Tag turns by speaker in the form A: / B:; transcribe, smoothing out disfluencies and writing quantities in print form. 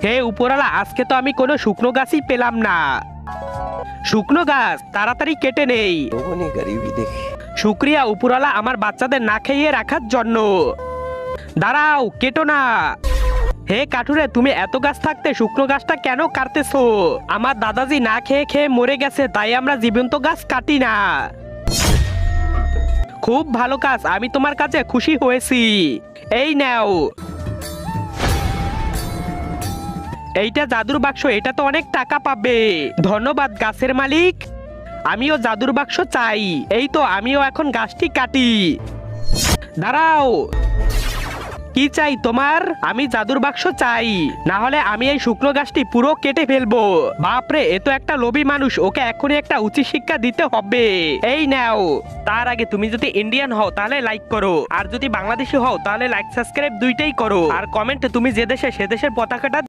A: হে উপরালা, আজকে তো আমি কোনো শুকনো গাছই পেলাম না। শুকনো গাছ তাড়াতাড়ি কেটে নেই।
B: लोगों ने गरीबी देखी।
A: শুক্রিয়া উপরালা আমার বাচ্চাদের না খাইয়ে রাখার জন্য। দাঁড়াও, কেটো না। হে কাঠুরে, তুমি এত গাছ থাকতে শুকনো গাছটা কেন কাটতেছো? আমার দাদাজি না খেয়ে খেয়ে মরে গেছে, তাই আমরা জীবন্ত গাছ কাটি না। খুব ভালো কাজ, আমি তোমার কাছে খুশি হয়েছি। এই নাও, এইটা জাদুর বাক্স, এটা তো অনেক টাকা পাবে। ধন্যবাদ গাছের মালিক। আমিও জাদুর বাক্স চাই। এই তো, আমিও এখন গাছটি কাটি। দাঁড়াও, কি চাই তোমার? আমি জাদুর বাক্স চাই, না হলে আমি এই শুকনো গাছটি পুরো কেটে ফেলবো। বাপরে, এ তো একটা লোভী মানুষ, ওকে এখনই একটা উচিত শিক্ষা দিতে হবে। এই নাও। তার আগে তুমি যদি ইন্ডিয়ান হও তাহলে লাইক করো, আর যদি বাংলাদেশি হও তাহলে লাইক সাবস্ক্রাইব দুইটাই করো, আর কমেন্টে তুমি যে দেশে সে দেশের পতাকাটা